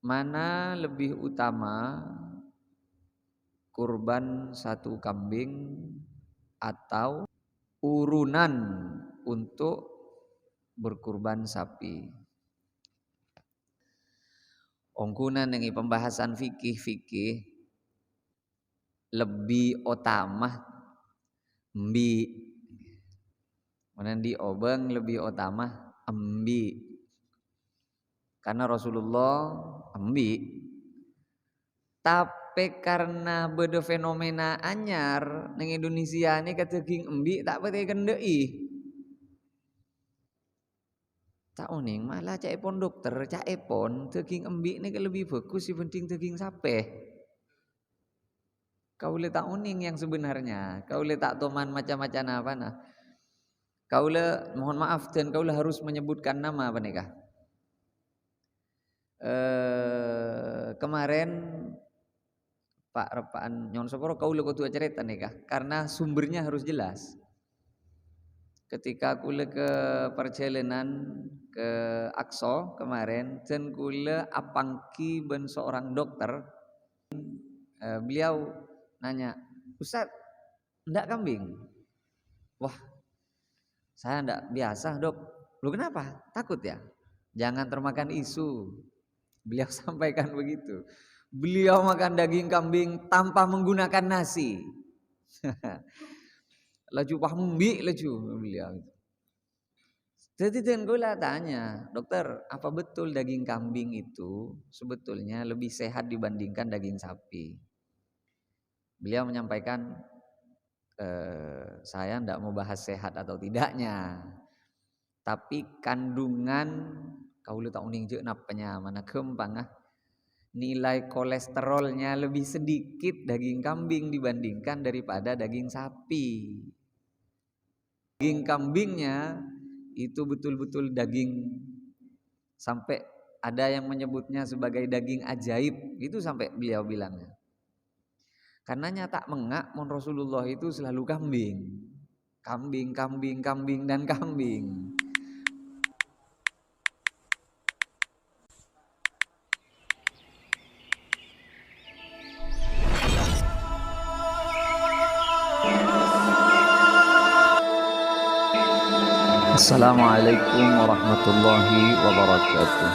mana lebih utama kurban satu kambing atau urunan untuk berkurban sapi. Ongkunan dengan pembahasan fikih lebih utama embi. Mana di obeng lebih utama embi. Karena Rasulullah embi. Tapi karena beda fenomena anyar neng Indonesia ini keteging embi tak pete kendei. Tak uning malah cak epon dokter, cak epon teging embi ini lebih bagus si penting teging sape. Kau le tak uning yang sebenarnya, kau le tak toman macam-macam apa nah. Kau le mohon maaf dan kau le harus menyebutkan nama apa nikah. Kemarin Pak Repaan Nyon Sokoro kau le ketua cerita nikah karena sumbernya harus jelas. Ketika kule ke perjalanan ke Aqsa kemarin, dan kule apangki ben seorang dokter, beliau nanya, Ustaz, ndak kambing? Wah, saya ndak biasa dok. Lu kenapa? Takut ya? Jangan termakan isu. Beliau sampaikan begitu. Beliau makan daging kambing tanpa menggunakan nasi. Laju pahmbi laju beliau. Jadi dan gue lah tanya, dokter, apa betul daging kambing itu sebetulnya lebih sehat dibandingkan daging sapi? Beliau menyampaikan, saya tidak mau bahas sehat atau tidaknya, tapi kandungan kau lu tak uning je napanya mana kempang nilai kolesterolnya lebih sedikit daging kambing dibandingkan daripada daging sapi. Daging kambingnya itu betul-betul daging sampai ada yang menyebutnya sebagai daging ajaib, itu sampai beliau bilangnya. Karenanya tak mengak mon Rasulullah itu selalu kambing. Kambing, kambing, kambing dan kambing. Assalamualaikum warahmatullahi wabarakatuh.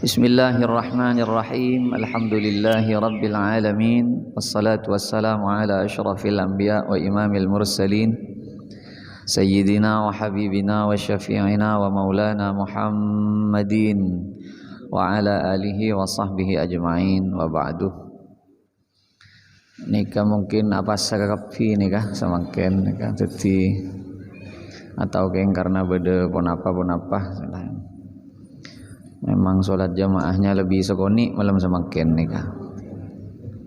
Bismillahirrahmanirrahim. Alhamdulillahi rabbil alamin. Wassalatu wassalamu ala asyrafil anbiya wa imamil mursalin Sayyidina wa habibina wa syafi'ina wa maulana Muhammadin wa ala alihi wa sahbihi ajma'in wa ba'du. Nikah mungkin apa sakapi nikah semakin nikah jadi atau keng karena beda pun apa memang sholat jamaahnya lebih sekoni malam semakin nikah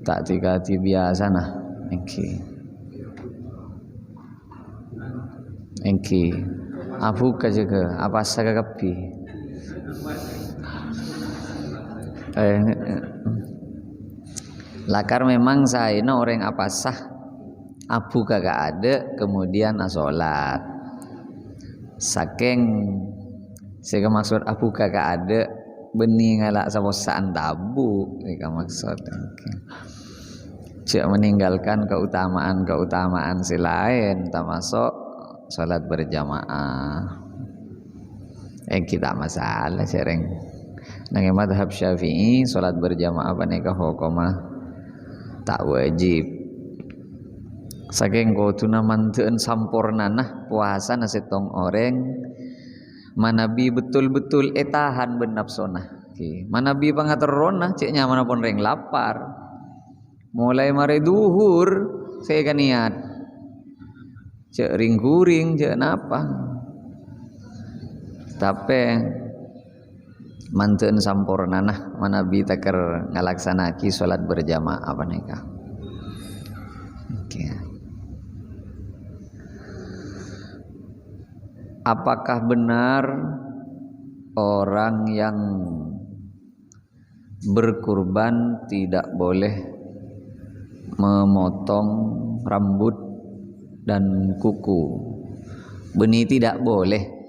tak tikati biasa nah engki abu kajaga apa sakapi lakar memang saya orang apa sah abu kagak ada kemudian sholat saking saya maksud abu kagak ada bening ngalak saposaan tabu saya maksud cek meninggalkan keutamaan si lain termasuk sholat berjamaah kita masalah sering nang madhab Syafi'i sholat berjamaah panikah hukumah tak wajib saking kotuna manteun sampurnanah puasa nasetong orang manabi betul-betul etahan benapsonah manabi pangaterona ceknya manapun reng lapar mulai mare duhur saya kan niat cek ring-guring cek napa tapi manteun sampurnanah manabi taker ngalaksanaki salat berjamaah apa nikah. Okay. Apakah benar orang yang berkurban tidak boleh memotong rambut dan kuku? Benih tidak boleh.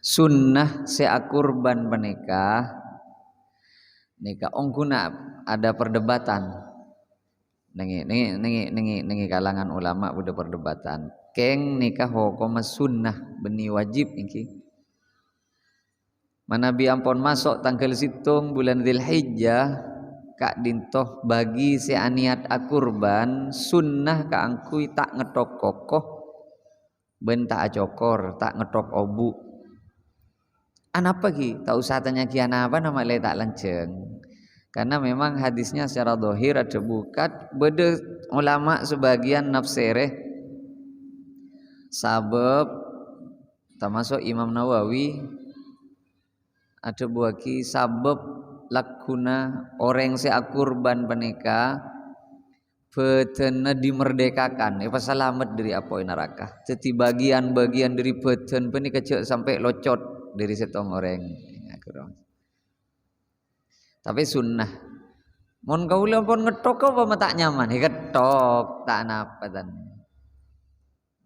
sunnah seakurban penikah nikah ongkuna ada perdebatan nengi kalangan ulama udah perdebatan keng nikah hukum sunnah beni wajib iki manabi ampun masuk tanggal situng bulan Dzulhijjah kak dintoh bagi si aniat akurban sunnah ka angkui tak ngetok kokoh ben tak acokor tak ngetok obu anapa ki tak usah tanya kian apa nama le tak lanceng karena memang hadisnya secara dohir ada bukat beda ulama sebagian nafsireh sabab termasuk Imam Nawawi ada buaki sabab lakuna orang seakurban penikah betena dimerdekakan apa selamat dari apa neraka jadi bagian-bagian dari beten penikah sampai locot dari setong orang tapi sunnah mon kaula pun ngetok apa tak nyaman ketok tak napa dan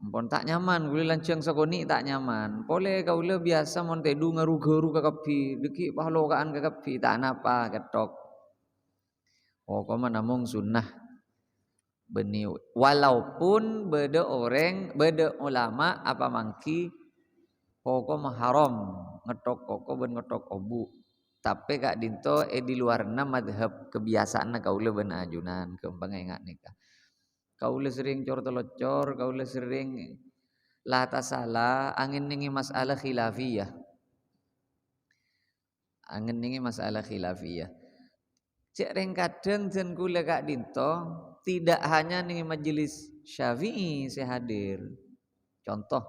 pun tak nyaman kula lanceng sakoni tak nyaman pole kaula biasa mon tedu ngaru-garu ka kapi deki pahlokaan ka kapi tak napa ketok koma namung sunnah beni walaupun beda orang beda ulama apa mangki koko haram ngetok koko ben ngetok obu tapi kak dinto di luarna madhab kebiasaan kaula ben ajunan keumpama ingat nikah kaula sering cor telocor kaula sering lata salah angin ningi masalah khilafiyah cek reng kadang jen kula kak dinto tidak hanya ningi majelis Syafi'i sehadir contoh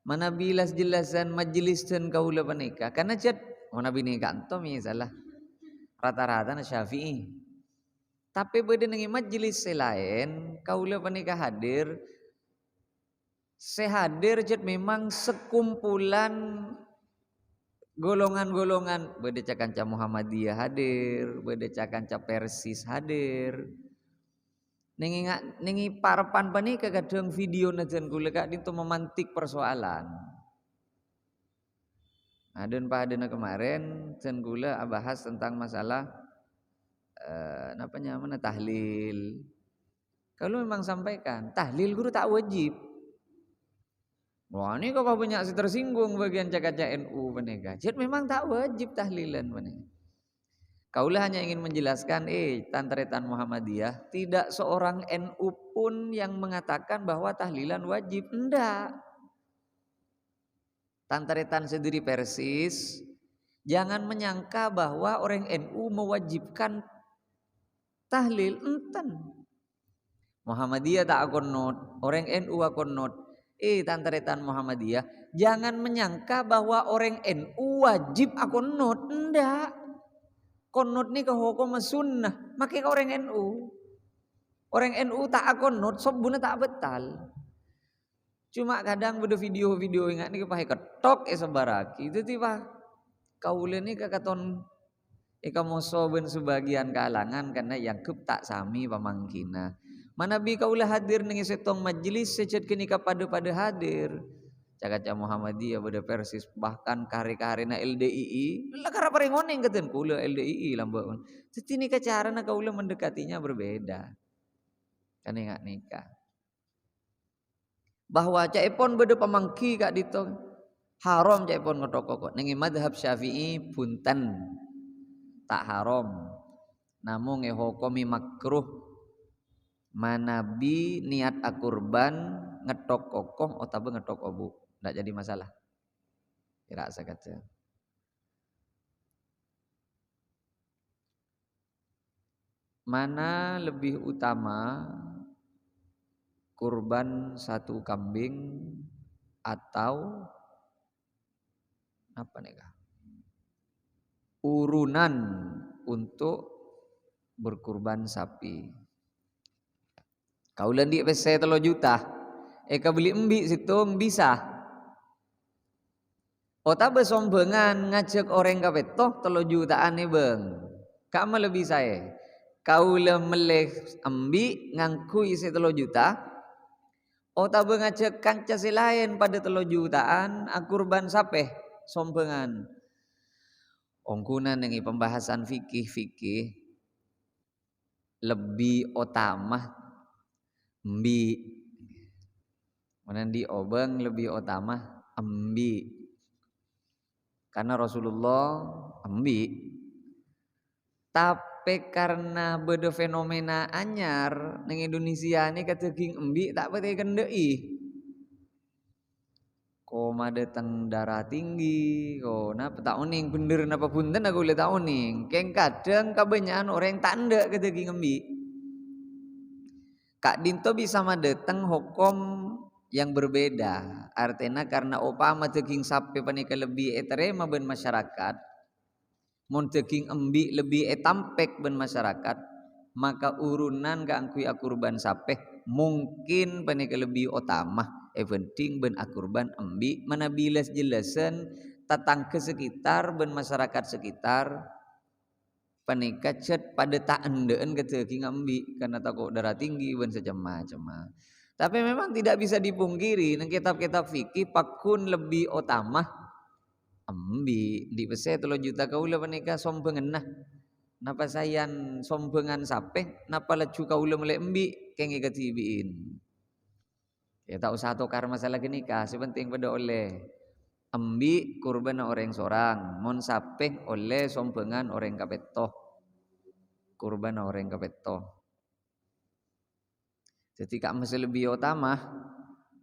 mana bilas jelasan majelis dan kaula penikah karena jad mana bini kanto misalnya rata-rata na Syafi'i tapi beda dengan majelis selain kaula penikah hadir sehadir jad memang sekumpulan golongan-golongan beda cakanca Muhammadiyah hadir beda cakanca Persis hadir Ningi parapan panika kadang video najan kula kak dinto memantik persoalan. Dan pada kemarin jan kula bahas tentang masalah mana tahlil. Kalau memang sampaikan tahlil guru tak wajib. Wah ini kok banyak si tersinggung bagian cakaca NU panika. Jadi memang tak wajib tahlilan panika. Kaulah hanya ingin menjelaskan, tantretan Muhammadiyah tidak seorang NU pun yang mengatakan bahwa tahlilan wajib, enggak. Tantretan sendiri Persis, jangan menyangka bahwa orang NU mewajibkan tahlil, enten. Muhammadiyah tak akon not, orang NU akon not. Tantretan Muhammadiyah, jangan menyangka bahwa orang NU wajib akon not, enggak. Konot ni ke hukum sunnah, makai orang NU. Orang NU tak konot, sobuna tak betal. Cuma kadang beda video-video ingat ni kepakai ketok sebaraki. Itu tiba kaula ni kakaton ikamoso ben sebagian kalangan karena yang kep tak sami pamangkina. Manabi kaula hadir nengi setong majelis sejat kini pada hadir. Cakaca Muhammadiyah beda Persis bahkan kare-karena LDII lah kara parengoning keten kula LDII lambaun. Jadi ni carana kaula mendekatinya berbeda. Kan ingat nikah. Bahwa caipon beda pamangki kak dito haram caipon ngetokok nengi madhab Syafi'i punten tak haram. Namun hukumi makruh manabi niat akurban ngetok kokoh atau ngetok obu. Tidak jadi masalah. Kira saja. Mana lebih utama kurban satu kambing atau apa nih kak? Urunan untuk berkurban sapi. Kaulah di saya 3 juta. Eka beli embi situng bisa. Ota besombongan ngajak orang kapeto 3 jutaan nih bang. Kamu lebih saya. Kaulah meleh embi ngangku isi 3 juta. Ota ngajak kanca selain pada 3 jutaan akurban sapeh sombengan. Ongkunan nengi pembahasan fikih lebih utama embi. Menandi obeng lebih utama embi. Karena Rasulullah embi. Tapi karena beda fenomena anyar neng Indonesia ini keteging embi tak pati kendei. Ko datang darah tinggi, ko napa tak uning bener napa punten aku le tak uning. Keng kadang kebanyakan orang tanda keteging embi. Kak Dinto bisa datang hukum yang berbeda. Artinya karena upama teging sapi panika lebih eterema ben masyarakat. Mun teging embi lebih etampek ben masyarakat, maka urunan keangkui akurban sapeh mungkin panika lebih utama. Penting ben akurban embi mana bilas jelasan tatang ke sekitar ben masyarakat sekitar panika cet pada tak endeen ke teging embi karena takut darah tinggi ben macam-macam. Tapi memang tidak bisa dipungkiri nang kitab-kitab fikih pakun lebih utama embi di pese 3 juta kaula panika sombengan nah. Napa sayan sombengan sapeh napa lecu kaula mulai embi kenge katibiin. Ya tak usah tokar masalah nikah, sepenting pada oleh embi kurban orang seorang, mon sapeh oleh sombengan orang kapetoh. Kurban orang kapetoh. Jadi kak masih lebih utama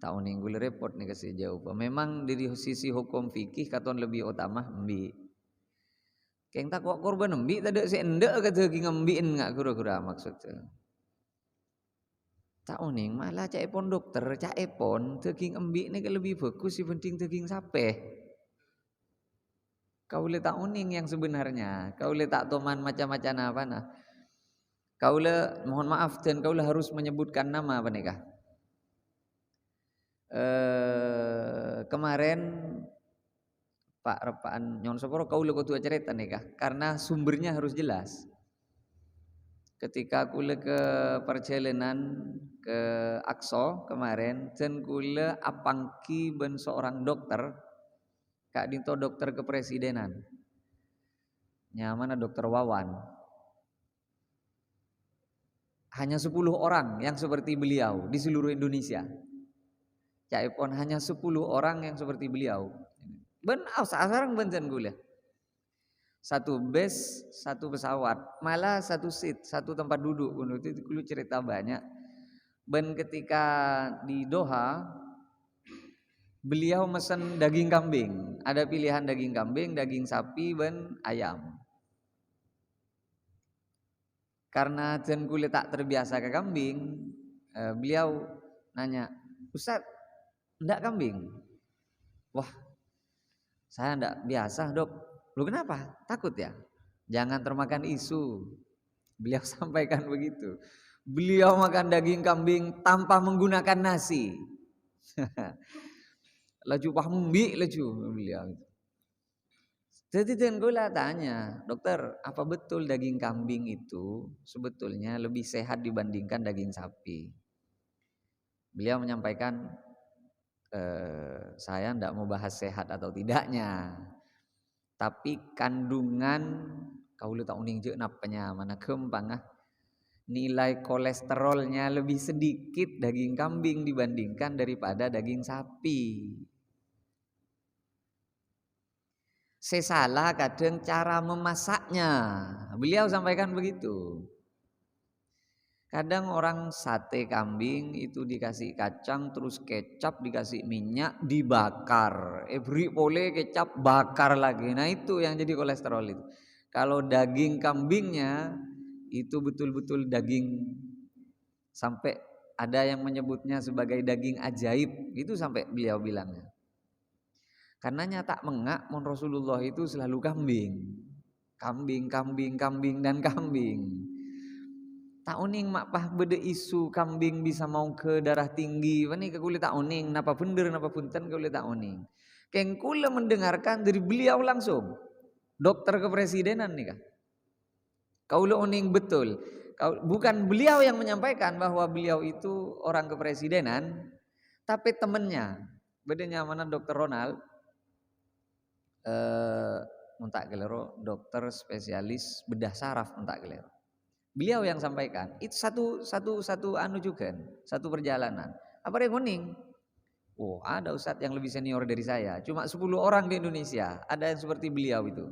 tahun minggu repot nih kasih jauh. Memang dari sisi hukum fikih katon lebih utama embi. Keng tak kok korban embi tak ada si endek kata ngembiin nggak kura-kura maksudnya. Tak uning malah cak epon dokter cak epon teging embi ni lebih bagus si penting teging sape. Kau le tak uning yang sebenarnya. Kau le tak toman macam-macam apa nah. Kau le mohon maaf dan kau le harus menyebutkan nama apa nikah. Kemarin Pak Repaan Nyon Soporo kau le tua cerita nikah karena sumbernya harus jelas. Ketika aku ke perjalanan ke Akso kemarin, dan kula apangki ben seorang dokter, Kak Dinto dokter kepresidenan, nyamana dokter Wawan. Hanya 10 orang yang seperti beliau di seluruh Indonesia. Caipon hanya 10 orang yang seperti beliau. Ben sarang bencen kula. Satu bus, satu pesawat, malah satu seat, satu tempat duduk. Itu dulu cerita banyak. Ben ketika di Doha, beliau mesen daging kambing. Ada pilihan daging kambing, daging sapi, ben ayam. Karena jen kulit tak terbiasa ke kambing, beliau nanya, Ustaz, enggak kambing? Wah, saya enggak biasa dok. Lu kenapa? Takut ya? Jangan termakan isu. Beliau sampaikan begitu. Beliau makan daging kambing tanpa menggunakan nasi. Laju pahmbi laju beliau. Jadi dan gue tanya, dokter, apa betul daging kambing itu sebetulnya lebih sehat dibandingkan daging sapi? Beliau menyampaikan, saya tidak mau bahas sehat atau tidaknya. Tapi kandungan kau tak uning je napanya mana kempang nilai kolesterolnya lebih sedikit daging kambing dibandingkan daripada daging sapi. Saya salah kadang cara memasaknya. Beliau sampaikan begitu. Kadang orang sate kambing itu dikasih kacang terus kecap dikasih minyak dibakar. Beri boleh kecap bakar lagi. Nah itu yang jadi kolesterol itu. Kalau daging kambingnya itu betul-betul daging sampai ada yang menyebutnya sebagai daging ajaib. Itu sampai beliau bilangnya. Karenanya tak mengak mon Rasulullah itu selalu kambing. Kambing, kambing, kambing dan kambing. Tak uning mak pah beda isu kambing bisa mau ke darah tinggi. Wani ke kulit tak uning, napa bener napa punten kulit tak uning. Keng kula mendengarkan dari beliau langsung. Dokter kepresidenan nih kan. Kaula uning betul. Bukan beliau yang menyampaikan bahwa beliau itu orang kepresidenan, tapi temannya. Bedanya mana Dokter Ronald. muntak kelero dokter spesialis bedah saraf muntak kelero. Beliau yang sampaikan. Itu satu anu juga, satu perjalanan. Apa yang nguning? Oh, ada ustadz yang lebih senior dari saya. Cuma 10 orang di Indonesia. Ada yang seperti beliau itu.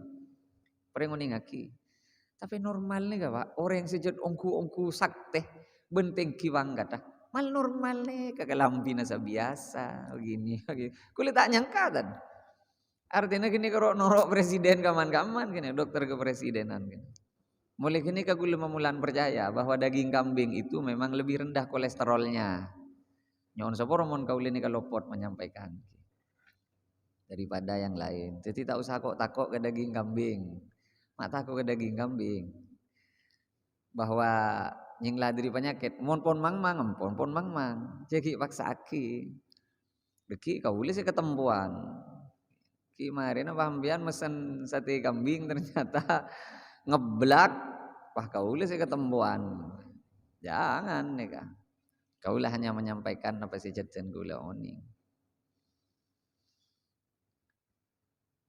Perenguning aki. Tapi normal nih gak pak? Orang yang sejat ongku sakte. Benteng kiwang kata. Mal normal nih. Kakak lampi nasa biasa. Begini. Kulit tak nyangka kan. Artinya gini kalau norok presiden kaman-kaman. Gini, dokter kepresidenan. Gini. Mulai gini aku 5 bulan percaya. Bahwa daging kambing itu memang lebih rendah kolesterolnya. Nyon sapa mon kaulini kalopot menyampaikan daripada yang lain. Jadi tak usah kok takut ke daging kambing. Mak takut ke daging kambing. Bahwa nyinglah dari penyakit. Mon pon mang-mang, pon mang-mang. Jadi paksa aki. Deki kauli sih ketempuan. Ki marina pambian mesen sate kambing ternyata ngeblak. Wah kauli sih ketempuan. Jangan nih kak. Kaulah hanya menyampaikan apa saja dan gula oning.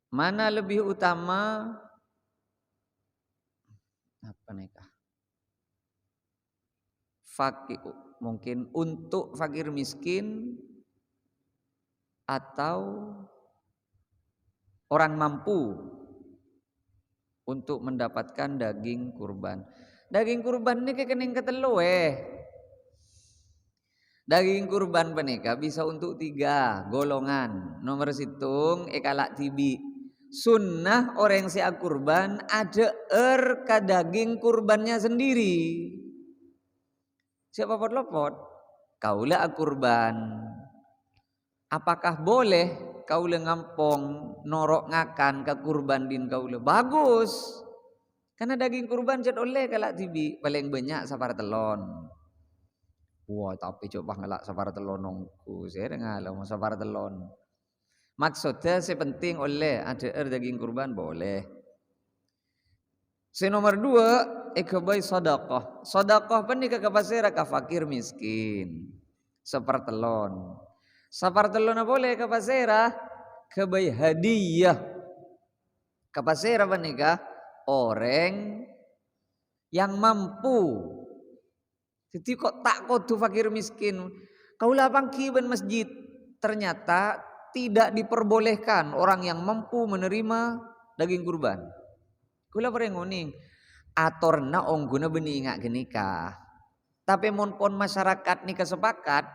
Mana lebih utama apa nih kah? Fakir mungkin untuk fakir miskin atau orang mampu untuk mendapatkan daging kurban. Daging kurban ini kekening ketelu Daging kurban penika bisa untuk 3 golongan. Nomor situng ekalak tibi. Sunnah orang si kurban ada ke daging kurbannya sendiri. Siapa pot-lopot? Kaulah kurban. Apakah boleh kaulah ngampong norok ngakan ke kurban din kaulah? Bagus. Karena daging kurban jad oleh kalak tibi paling banyak sapar telon. Wah tapi coba ngelak sapar telonongku. Saya dengar mau sapar telon. Maksudnya sepenting oleh ada daging kurban boleh. Nomor 2 ikabai sedekah. Sedekah pun ke pasira ka fakir miskin. Sapar telon. Sapar telon boleh ke pasira kebai hadiah. Ke pasira panika orang yang mampu. Jadi kok tak kodu fakir miskin. Kaulah pangkiban masjid. Ternyata tidak diperbolehkan orang yang mampu menerima daging kurban. Kaulah perenguning. Atorna ongguna beningak genika. Tapi monpon masyarakat ni kesepakat.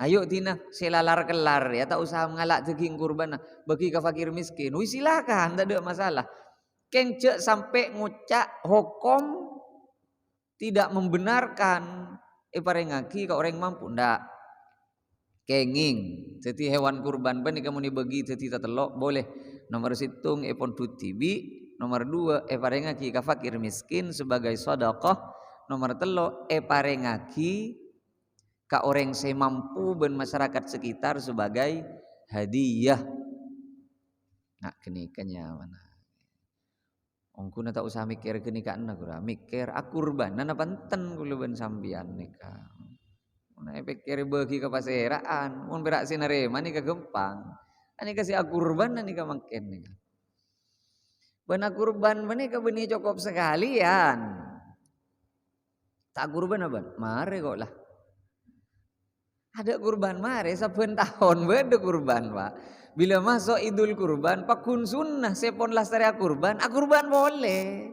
Ayo tina selalar kelar ya. Tak usah mengalak daging kurban. Bagi ke fakir miskin. Wih silakan. Tak ada masalah. Kengcek sampai ngucak hukum. Tidak membenarkan parengaki ke orang mampu ndak kenging jadi hewan kurban ban kamu dibagi jadi telok boleh nomor situng epon tutibi nomor 2 parengaki ke fakir miskin sebagai sedekah nomor telok parengaki ke orang semampu ben masyarakat sekitar sebagai hadiah. Nah kenikahnya mana ongku na tak usah mikir kenikahan aku lah, mikir akurban, nana panten kulo ben sambian nikah. Nana pikir bagi ke paseraan, mun berak sinarema nika gempang. Ani kasih akurban nika makin nika. Ben akurban menika beni cukup sekalian. Tak kurban apa? Mare kok lah. Ada kurban mare saben tahun beda kurban pak. Bila masuk idul kurban, pakun sunnah sepon lastari kurban, kurban boleh.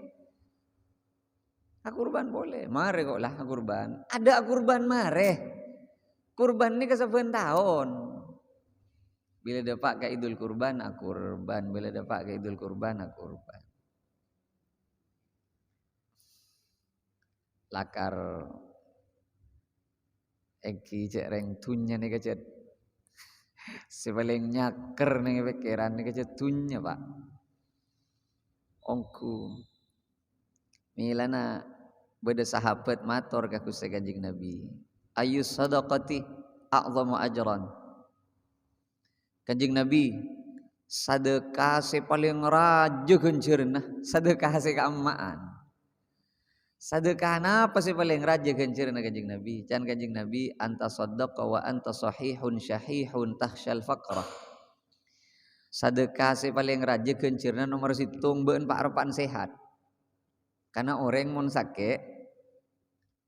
Kurban boleh, mare kok lah kurban. Ada kurban mare. Kurban ini kesaben tahun. Bila dapat ke idul kurban, kurban. Bila dapat ke idul kurban, kurban. Lakar eki cek reng tunya nih kecet. Sebaling nyaker nih pikiran nih kecetunya pak. Ongku milana beda sahabat mator kaku Kanjeng Nabi. Ayu sadaqati a'zamu ajran. Kanjeng Nabi sedekah se paling raja gencerna, sedekah se keamaan. Sedekah apa sih paling raja gencerna Kanjeng Nabi? Can Kanjeng Nabi anta saddaqa wa anta sahihun syahihun tahsyal faqrah. Sedekah se paling raja kencirna nomor situng beun pak repan sehat. Karena orang mun sakit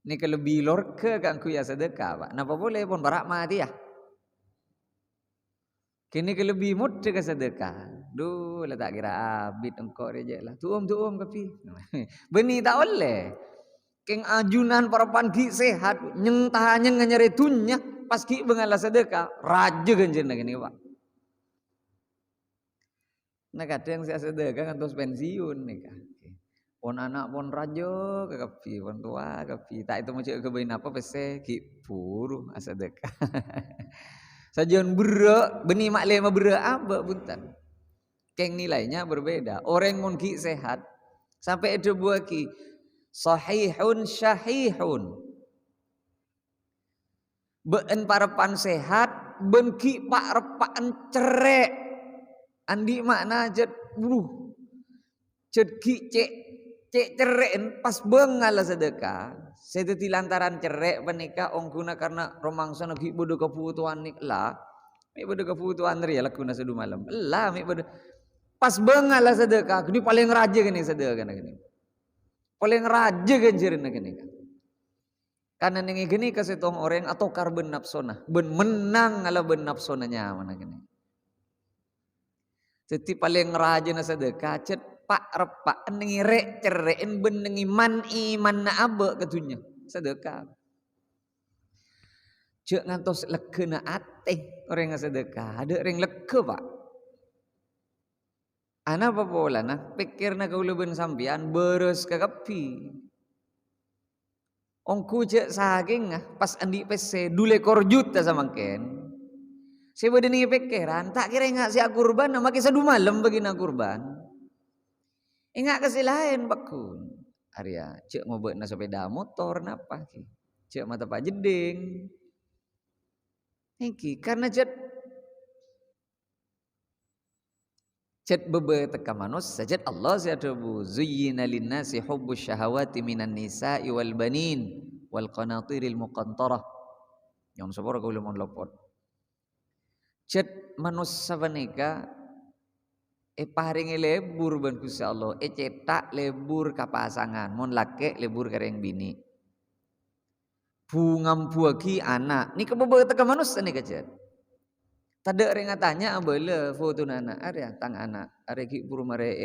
ni kelebih lor ke kangku ya sedekah pak. Napa boleh pun barak mati ya. Kini kelebih mut ke sedekah. Duh lah tak kira abid engkau rejek lah. Tuum kapi. Beni tak boleh. Keng ajunan para panki sehat nyeng tahanya nganyaretunya pas ki bengala sedekah raja ganjena gini pak. Nah kadang saya sedekah kan terus pensiun nih kan. Pon anak pon raja ke kapi, pon tua kapi. Tak itu macam kebain apa pese ki puru sedekah. Sajian berak benih mak lema berak apa buntan. Keng nilainya berbeda. Orang mun ki sehat sampai itu buah ki sahihun syahihun. Ben parapan sehat ben ki pak repaan cerek. Andi makna jet buluh. Jet ki cek cerek pas bengal sedekah. Sedeti lantaran cerek menikah ongkuna karena romangsa nagi bodo kebutuhan nik lah. Mi bodo kebutuhan ria lakuna sedu malam. Lah mi bodo pas bengal sedekah. Kini paling raja gini sedekah gini. Paling raja ganjarin gini. Karena nengi gini kasetong orang atau karben nafsona. Ben menang ala ben nafsona nyaman gini. Jadi paling raja na sedekah cet pak repak nengi rek cerein ben nengi man iman na abe ketunya sedekah. Cek ngantos leke na ate orang nga sedekah. Ada orang leke pak. Ana apa pola na pikir na kaula ben sampian beres kakapi. Ongku cek saking pas andi pese dule korjut ta samangken. Saya bedeni pikiran tak kira ingat si kurban nama kisah 2 malam bagi nak kurban. Ingat kasih lain bakun. Arya cek mau buat sepeda motor napa ki. Cek mata pak jeding. Iki karena cek bebe teka manus sajat Allah siadabu zuyyina linnasi hubbus syahawati minan nisa'i wal banin wal qanatiril muqantarah. Yang sabara kau lemon lopot. Cet manus sabanika paringi lebur ban Gusti Allah cetak lebur ka pasangan mun lake lebur kareng bini bungam buagi anak ni kebebe teka manus ni kajet tada renga tanya abele foto anak are tang anak are ki buru mare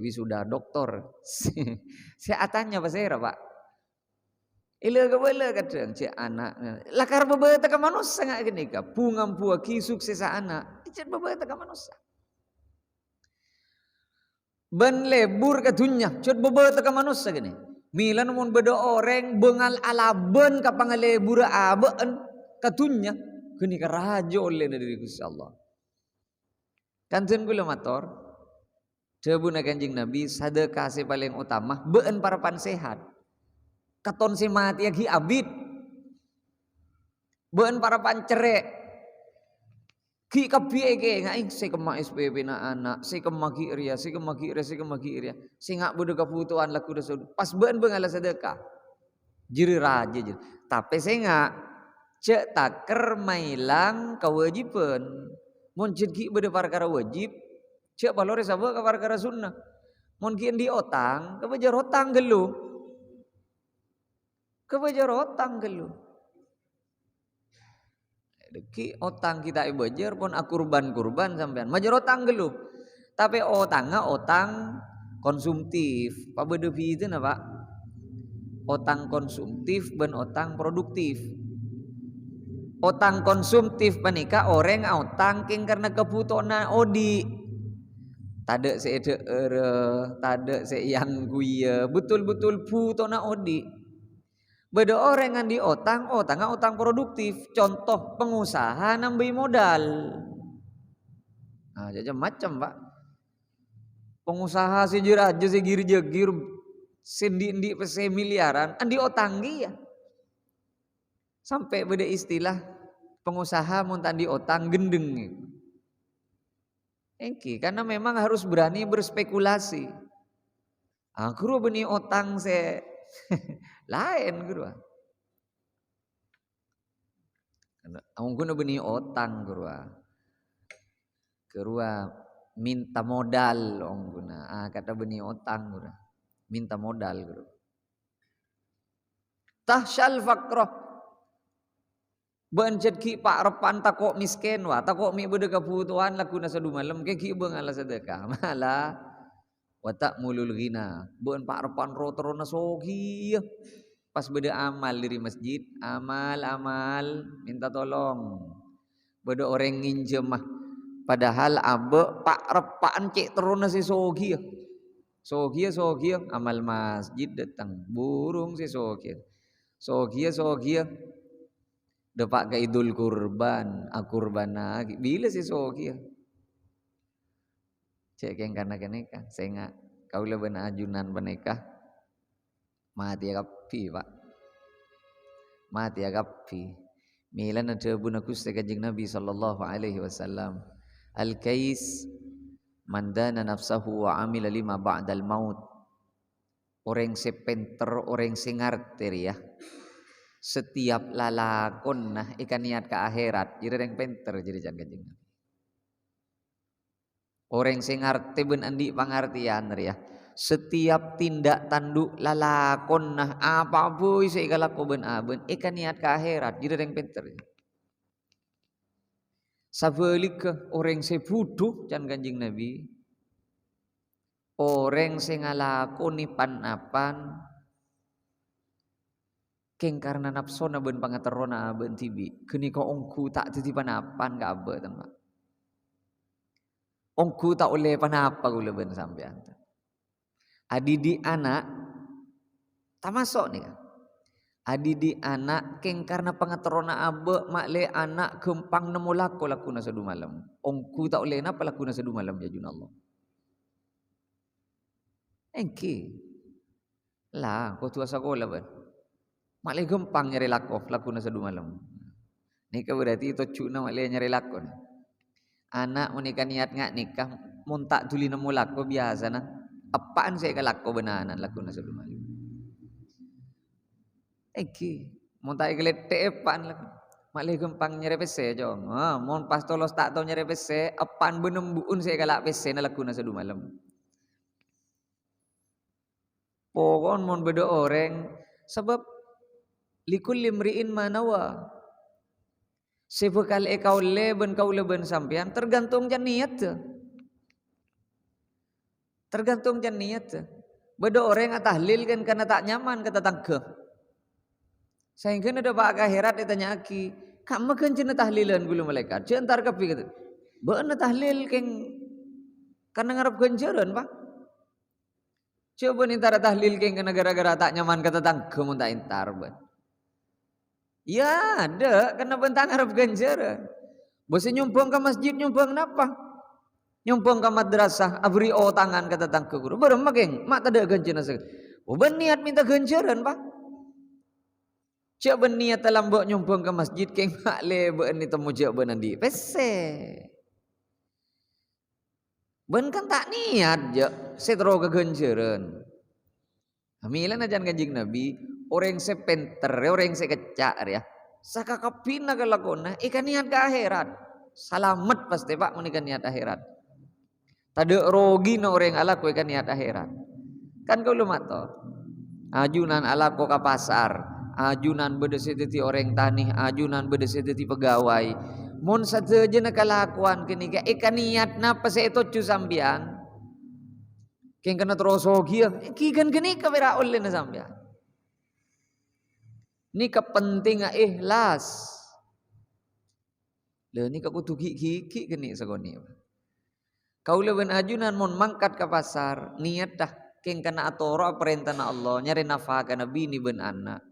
wisuda doktor si atanya pasera pak ila kebele kadang cek anak lakar bebe teka manus sangat gini ka bungam buagi sukses anak cek bebe teka manus ben lebur ke dunya cut bebe teka manusia gini milan mun beda orang bengal ala ben ka pangalebur abeen ke dunya gini ka rajo oleh dari Gusti Allah kanten kula mator debuna Kanjeng Nabi sedekah se paling utama been parapan sehat katon si mati agi abid been parapan cerek ki kapiye ke ngai se kema SPP na anak se kema ki ria se kema ki ria singa bodo kebutuhan laku dosa pas ben bengala sedekah jiri raja jiri tapi singa cek taker mailang kewajiban mun ki bodo perkara wajib cek balore sabab ka perkara sunnah mun ki di otang kebajar otang gelu ki otang kita ibajar pun kurban sampean majar otang gelu tapi otangnya otang konsumtif pak bedevi itu pak otang konsumtif ben otang produktif otang konsumtif menika orang otang king karena kebutuhan odi tade seede tade se yang guya betul-betul putona odi beda orang yang di otang produktif. Contoh pengusaha nambahi modal. Nah, jadi macam pak. Pengusaha sejir aja segir sendi pese miliaran, andi otang ya. Sampai beda istilah pengusaha montan di otang gendeng. Engki karena memang harus berani berspekulasi. Guru beni otang se lain guru. Amun guna beni otang guru. minta modal guna. Kata beni otang guna. Minta modal guna. Tahsyal faqrah. Bencet ki pak repan takok miskin wa takok mi bede kebutuhan lakuna sadu malam ke ki beung ala sedekah malah wa ta'mulul ghina beun pak repan ro terona sogi pas bede amal diri masjid amal minta tolong bede orang nginjem mah padahal abe pak repaan cek terona si sogi amal masjid datang burung si sogi depak ke idul kurban, akurbana, bila si soki ya? Cek yang karena keneka, saya nggak kau lebih ajunan beneka, mati agapi pak, mati agapi. Milan ada bunakus sekajing Nabi sallallahu alaihi wasallam, al kais mandana nafsahu wa amila lima ba'dal maut. Orang sepenter, orang singarter ya. Setiap lalakon nah ikan niat ke akhirat jadi yang penter jadi jangan kanjeng Nabi. Orang sing ngarti ben andi pangartian ya. Setiap tindak tanduk lalakon nah apa boy segala ko ben ikan niat ke akhirat jadi yang penter. Sabalik orang sebuduh jangan kanjeng Nabi. Orang sing ngalakoni pan-apan keng karena nafsona ben pangaterona ben tibi kini kau ongku tak titi panapan gak abe tembak ongku tak oleh panapa gula ben sampean adidi anak tak masuk nih kan adidi anak keng karena pangaterona abe makle anak gempang nemu laku sadu malam ongku tak oleh napa laku sadu malam ya junallah engki lah kau tua sekolah ben maklai gempang nyari laku na sadu malam. Nikah berarti itu cuna maklai nyari laku. Anak menikah niat ngak nikah, muntak tuli nemu laku biasa na. Apaan saya ke laku benanan laku na sadu malam. Eki, muntak ikelete apaan laku. Maklai gempang nyari pese jong. Mon pas tolos tak tau nyari pese, apaan benembuun saya ke lak pese na laku na sadu malam. Pokon mon beda orang sebab likul limriin manawa sebekal kau leben kau leben sampean tergantung jan niat tergantung jan niat beda orang tahlil kan karena tak nyaman kata tangke sehingga ada pak akhirat ditanya aki kamu kan cina tahlilan gulu malaikat jentar kapi kata beuna tahlil keng karena ngarep ganjaran pak coba nintara tahlil keng karena gara-gara tak nyaman kata tangke mun tak intar ben ya ada, kena bentang harap ganjaran. Bose nyumpang ke masjid nyumpang napa? Nyumpang ke madrasah abri tangan kata tang ke guru. Bareng mageng, mak tada ganjaran sekali. Ben niat minta ganjaran, Pak. Cak ben niat dalam bok nyumpang ke masjid keng mak le ben ni temu jak ben andi. Pese. Ben kan tak niat je setro ke ganjaran. Amilan ajan kanjeng Nabi orang sepenter, orang sekecak ya. Saka kapina kalakona ikan niat ke akhirat. Salamet pasti Pak mun ikan niat akhirat. Tade rogi no orang alaku ikan niat akhirat. Kan kau lu mato. Ajunan alaku ke pasar, ajunan bedesititi orang tani, ajunan bedesititi pegawai. Mun sateje na kalakuan kini ka ikan niat napa se itu cu sambian. Keng kena terus rogi kikan kini ka bera oleh na sambian. Ini kepentingan ikhlas. Lah ni kau tu gigi kini segoni. Kau leben ajunan mon mangkat ke pasar, niat dah keng kena atoro perintah Allah, nyari nafkah kana bini ben anak.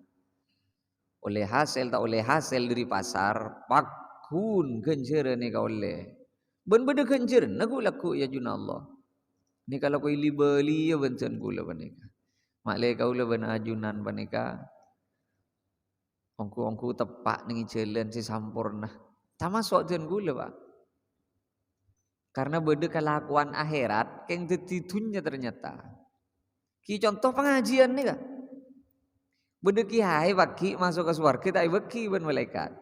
Oleh hasil tak oleh hasil dari pasar, pakun genjer ni kau oleh. Ben beda genjer, nagu laku ya juna Allah. Ni kalau kau ili beli ya bencen gula panika. Maklai kau leben ajunan panika. Ongku tepak ning jalan si sampurna. Tak masuk jen gula Pak. Karena beda kelakuan akhirat keng dunya ternyata. Ki contoh pengajian nih kah? Beda ki hai baki masuk ke surga tak beki ben malaikat.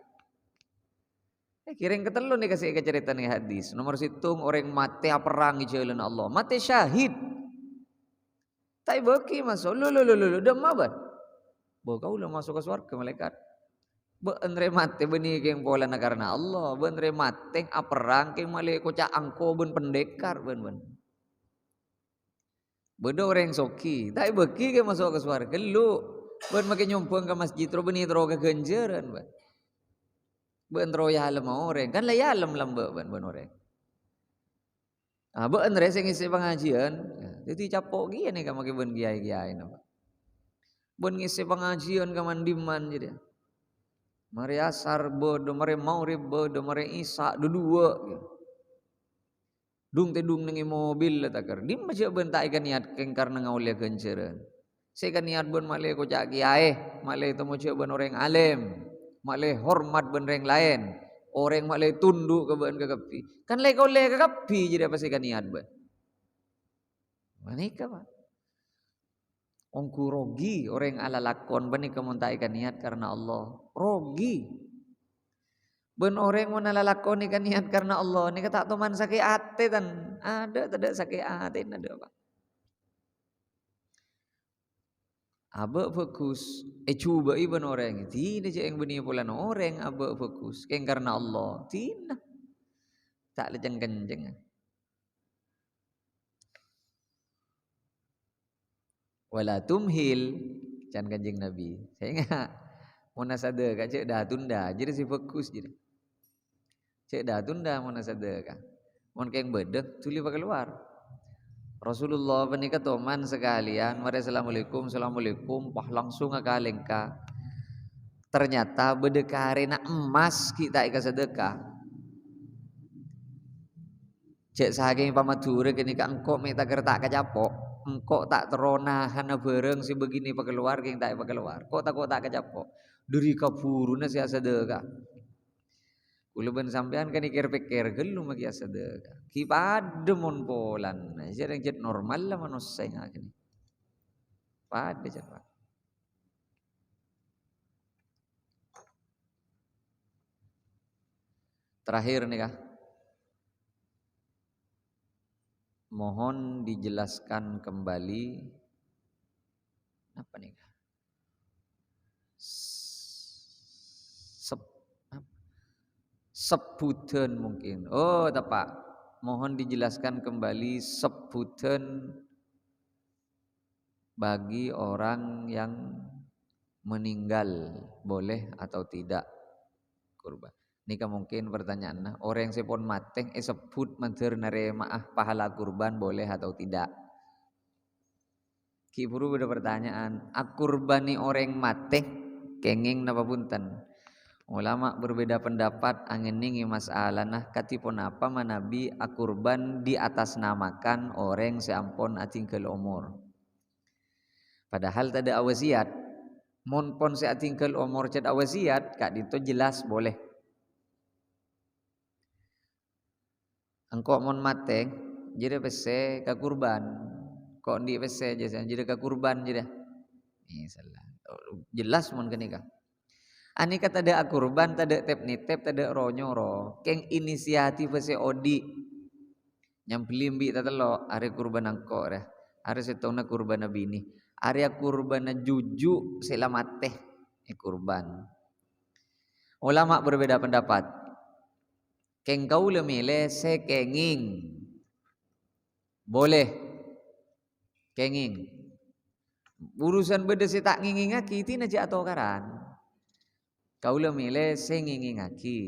Kiring ketelu nih kasih ke cerita nih hadis. Nomor situng orang mati perang di jalan Allah. Mati syahid. Tai beki masuk. Lu demam ban. Kau udah masuk ke surga malaikat. Bener mati benih keng pola karena Allah. Bener mati perang keng malaikat kocak angko ben pendekar ben. Bedo orang soki. Tai beki keng masuk ke surga. Lu ben makin nyumpung ke masjid ro benih ro ke genjeran ban. Ben ro ya alam orang. Kan lah ya alam lambe ben orang. Ben re sing ngisi pengajian. Jadi capok gini nih kamu ben kiai-kiai napa. Ben ngisi pengajian ka mandiman jadi. Mari asar bodo, mari maurib bodo, mari isa dua. Dung te dung nengi mobil lah takar. Di masih ben tak ikan niat keng karena ngaulia kenceran. Saya kan niat ben malih ko cak kiai, malih temu cak ben orang alim, malih hormat ben orang lain. Orang malih tunduk ke ben ke kapi. Kan lek kau lek ke kapi jadi apa sih kan niat ben. Manika pak. Ongku rogi orang ala lakon bani kemuntai kan niat karena Allah. Rogi. Ben orang mau lakon ikan niat karena Allah. Ni kata teman sakit hati tan. Ada tidak sakit hati ada pak. Abak fokus. Cuba iban orang. Tidak je yang bani pulan orang abak fokus. Keng karena Allah. Tidak. Tak leceng kenceng. Wala tumhil can kanjeng Nabi. Saya ingat munasada kak cek dah tunda. Jadi si fokus jadi. Cek dah tunda munasada kak. Mun keng bedek tuli pakai keluar. Rasulullah menikah toman sekalian. Mari assalamualaikum, assalamualaikum. Pah langsung ngakaleng ka. Ternyata bedekare nak emas kita ika sedekah. Cek saking pamature kini ka engkau minta kertak kacapok. Engkau tak terona hana bareng si begini pakai keluar keng tak pakai keluar. Kok tak kacapok. Dari kapuruna si sedekah. Kulo ben sampean kan pikir gelu maki sedekah. Ki pademon polan. Jadi jet normal lah manusia ngakini. Pade jet pak. Terakhir nih kah. Mohon dijelaskan kembali apa nih? Sebutan mungkin. Oh, tepat. Mohon dijelaskan kembali sebutan bagi orang yang meninggal boleh atau tidak kurban. Ini mungkin pertanyaan. Orang yang sepon mateng sebut mantir nare maah pahala kurban boleh atau tidak? Ki buru ada pertanyaan. Akurbani orang mateng kenging napa punten? Ulama berbeda pendapat angeningi masalah nah katipun apa manabi akurban di atas namakan orang seampun atingkel umur. Padahal tak ada wasiat. Mon pon seatingkel umur ced wasiat kak itu jelas boleh. Engkau mon mateng jadi pese ka kurban. Kok di pese jadi ka kurban jadi. Salah. Jelas mon kenika. Ani kata ada kurban, tada tep nitep, tada ronyoro. Keng inisiatif se odi. Yang pelimbi tatelo are kurban angko dah. Are setona kurban bini. Are kurban juju selamateh kurban. Ulama berbeda pendapat. Keng kau lemile se kenging. Boleh. Kenging. Urusan beda se tak nginging aki tina je atau karan. Kau lemile se nginging aki.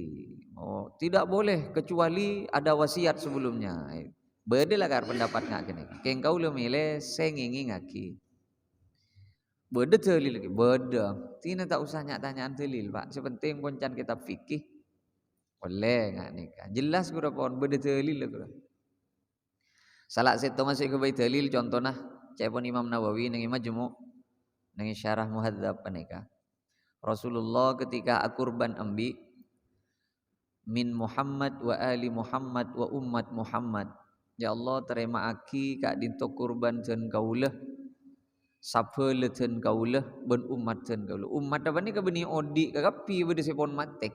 Oh, tidak boleh kecuali ada wasiat sebelumnya. Beda lah kar pendapat ngak kene. Keng kau lemile se nginging aki. Beda telil lagi. Beda. Tina tak usah nyak tanyaan telil pak. Sepenting poncan kitab fikih. Boleh ngak nikah. Jelas gura pon beda telil lah gura. Salah satu masuk ke bait dalil contohnya cepon Imam Nawawi nang Majmu' nang syarah Muhadzab panika. Rasulullah ketika akurban ambi min Muhammad wa ali Muhammad wa ummat Muhammad. Ya Allah terima aki kak dinto kurban jen kaulah sapel jen kaulah ben umat jen kaulah. Umat apa ni ka beni odi ka kapi bede sepon matek.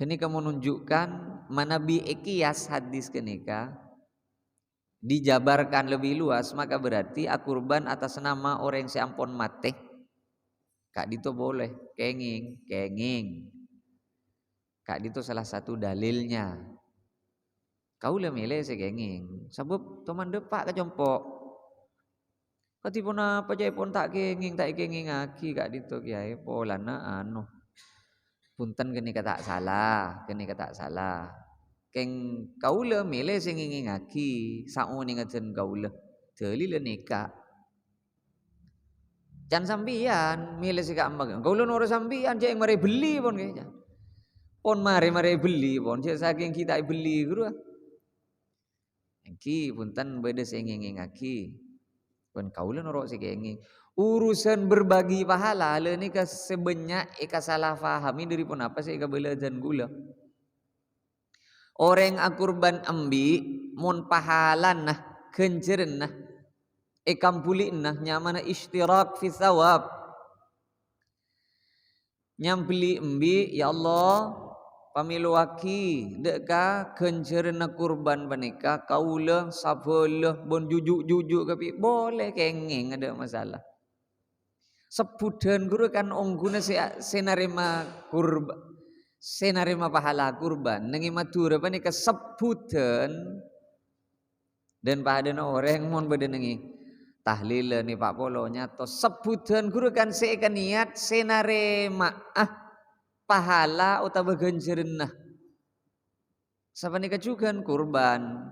kenika menunjukkan manabi ekiyas hadis kenika dijabarkan lebih luas, maka berarti akurban atas nama orang yang seampun mate kak dito boleh kenging kak dito salah satu dalilnya. Kau le milih sekenging sebab teman depak ke jompok katipun apa jai pun tak kenging aki kak dito kiai polana anu punten kenika tak salah keng kaula milih sing ngingaki sauni ngajen kaula teli le nikah jan sambian milih sik ambek kaula nora sambian jek mari beli pon kaya pon mari beli pon jek saking kita beli guru iki punten beda sing ngingaki pun kaula nora sik nging urusan berbagi pahala le nika sebanyak eka salah fahami dari pun apa sih eka bela dan gula orang akurban ambi mun pahalan nah kenjeren nah ekam pulin nah nyamana istirak fi thawab nyampeli ambi ya Allah pamiluaki deka kenjeren kurban panika kaula sabelah bon jujuk tapi boleh kenging ada masalah sebudan guru kan ongguna senarima kurban senarima pahala kurban nengi matur apa nih kesebutan dan pada orang mon beda nengi tahlil nih Pak Polonya to sebutan guru kan seika niat senarima pahala utawa ganjaran sapa nih kajugan kurban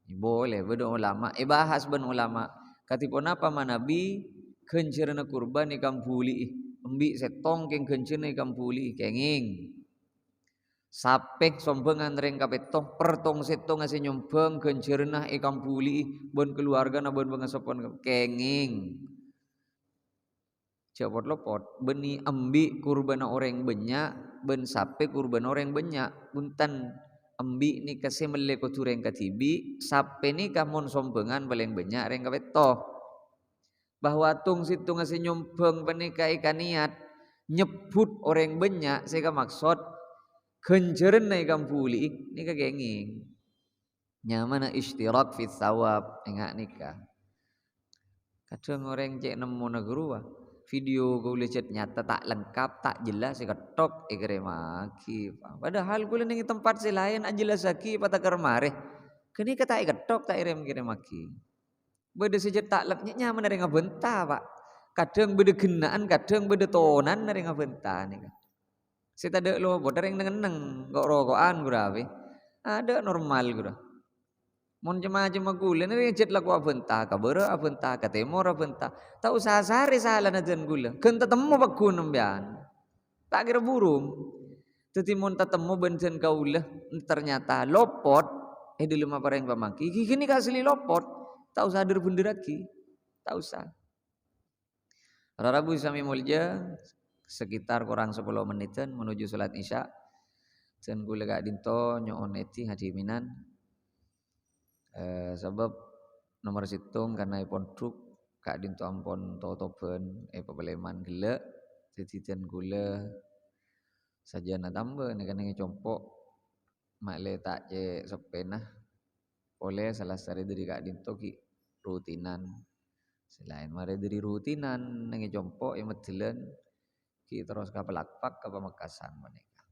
boleh beda ulama bahas ben ulama katipun apa manabi ganjaran kurban ikam puli embi setong keng ganjaran ikam puli kenging sapek sombengan reng kapetong pertong setong ngasih nyombang ganjaran ikam puli bon keluarga na bon pengasopon kenging jawab lopot beni embi kurban orang banyak ben sapek kurban orang banyak buntan embi ni kasih meleko tureng katibi sape ni kamon sombengan paling banyak reng kapetoh bahwa tung situ ngasih nyombang penikah ikan niat nyebut orang banyak saya maksud kenjeren na ikan puli ni kegenging nyamana istirak fi thawab enggak nikah kadang orang cek nemu negara video gue lihat nyata tak lengkap tak jelas saya ketok maki padahal gue nengi tempat si lain jelas lagi pada kermare kini kata ketok tak kirim maki beda sejak tak leknya nyaman dari ngabenta pak kadang beda genaan kadang beda tonan dari ngabenta nih kan saya tak ada lo bodar yang neng kok rokokan gurawe ada normal gura mon jema gula nih jet laku abenta kabera abenta katemor abenta tak usah sehari salah najan gula kenta temu bakun nembian tak kira burung teti mon tatemu benjen kaula ternyata lopot di lima pareng pamaki kini kasih lopot tak usah hadir bundiraki tak usah Rabu sami mulja sekitar kurang 10 menitan menuju salat isya dan gula gak dinto nyoon eti hadiminan sebab nomor situng karena ipon truk kak dinto ampon totoben pebeleman gila jadi dan gula sajana tambah nih kan compok makle tak je sepena oleh salah satu dari kak dinto ki rutinan selain mare dari rutinan nengi compok yang medelan ki terus kapal akpak ke Pamekasan menika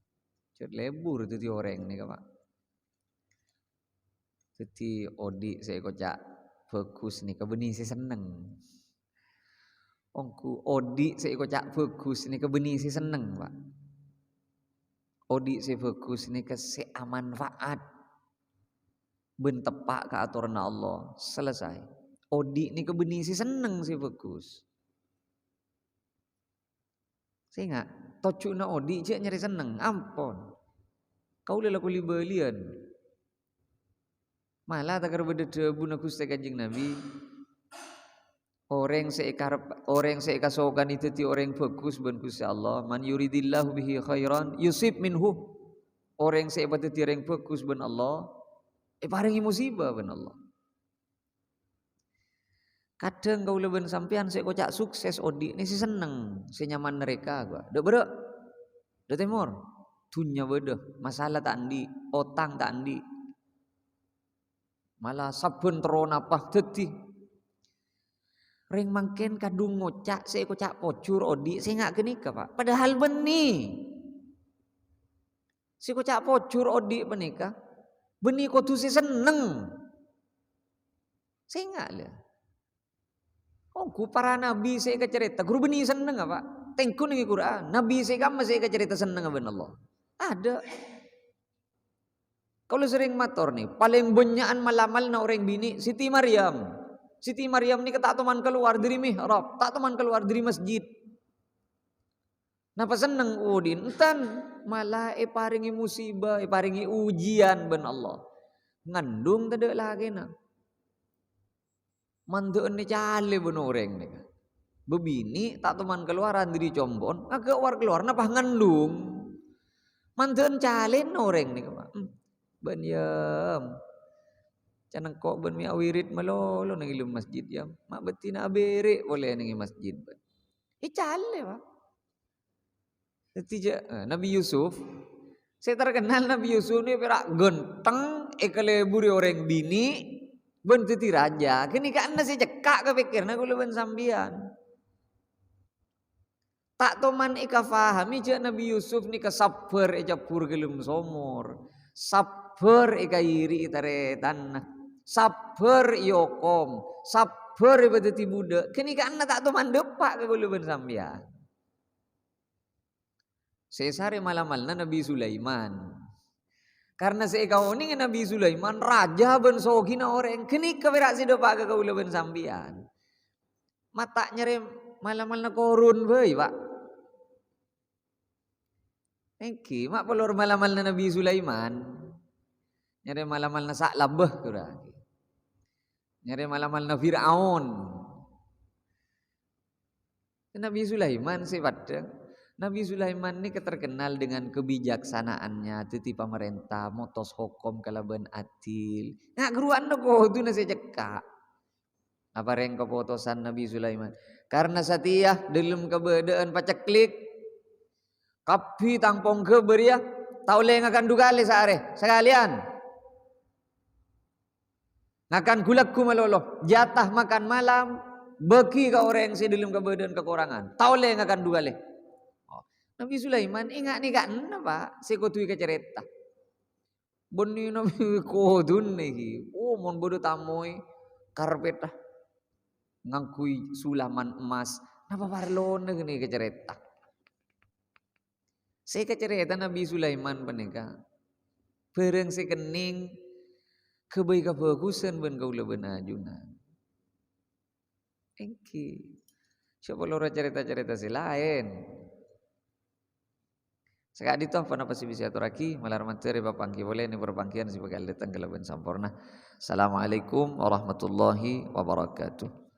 cut lebur itu orang nih Pak jadi odi saya kocak bagus nih kebeni si seneng ongku odi saya kocak bagus nih kebeni si seneng Pak odi saya bagus nih ke manfaat ben tepak ke aturan Allah selesai odi nih kebeni si seneng si bagus saya enggak tocuna odi cek nyari seneng ampun kau lela kuli belian malah tak berbeda debu na Gusti Kanjeng Nabi orang seikasokan itu ti orang bagus ben Gusti Allah man yuridillahu bihi khairan yusib minhu orang seibatu ti orang bagus ben Allah paringi musibah ben Allah kadang kau leben sampean saya kocak sukses odi ni si seneng si nyaman mereka gua dak berak dak temor Dunya beda, masalah tak andi, otang tak andi. Malah sabun teron apa dadi. Ring mangken kadung ngocak saya kocak pocur odi saya ngak kenika Pak. Padahal benih. Si kocak pocur odi menika. Benih kudu si seneng. Saya ngak lah. Oh, ku para nabi saya kecerita, guru benih seneng apa? Tengku nih Quran. Nabi saya kamu saya kecerita seneng apa Allah. Ada. Kalau sering mator nih, paling banyakan malamal na orang bini Siti Maryam. Siti Maryam ni tak teman keluar dari mihrab, tak teman keluar dari masjid. Napa seneng udin? Entan malah paringi musibah, paringi ujian ben Allah. Ngandung tak ada lagi na. Mantuan ni cale ben orang ni. Bebini tak teman keluaran dari combon, agak keluar napa ngandung. Mantuan cale orang ni. Ben yam. Canang kok ben mi awirit malolo nang ilum masjid ya. Mak betina abere boleh nang masjid ben. Cale Pak. Nabi Yusuf, saya terkenal Nabi Yusuf ni perak genteng ekaleburi orang bini ben titi raja. Kini kan saya cekak kepikirna kula ben sambian. Tak toman ika fahami je Nabi Yusuf ni kasabar eja pur gelum somor. Sabar ika iri itare tanah. Sabar yokom, sabar ibadati budak. Kini kan tak toman depak ke kula ben sambian. Saya sari malamalna Nabi Sulaiman. Karena saya kau ni Nabi Sulaiman raja ben sogina orang. Kini keberak si depak ke kula ben sambian. Mata nyere malamalna korun bae Pak. Engki mak pelor malamalna Nabi Sulaiman. Nyere malamalna sak labah kura. Nyere malamalna Fir'aun. Nabi Sulaiman sifatnya. Nabi Sulaiman ini terkenal dengan kebijaksanaannya, titi pemerintah, motos hukum kalaban adil. Ngak geruan kok itu nasi cekak. Apa reng keputusan Nabi Sulaiman? Karena setia dalam keberadaan paceklik, kapi tangpong keberia, tahu le ngakan dugale saare sekalian. Ngakan gulakku malolo, jatah makan malam, bagi ke orang yang dalam keberadaan kekurangan. Tahu le ngakan dugale. Nabi Sulaiman ingat ni kan apa? Sekotui ke cerita. Beni Nabi kodun nih. Oh mon bodo tamoi karpet lah. Ngangkui sulaman emas. Napa parlon nih ke cerita. Saya ke cerita Nabi Sulaiman penika. Bareng sekening kebaik kebagusan ben kaula ben ajunan. Engki. Siapa lora cerita-cerita si lain. Sekali itu apa napa sih bisa aturaki malar materi bapangki boleh ini berpangkian sebagai datang ke laban sampurna. Assalamualaikum warahmatullahi wabarakatuh.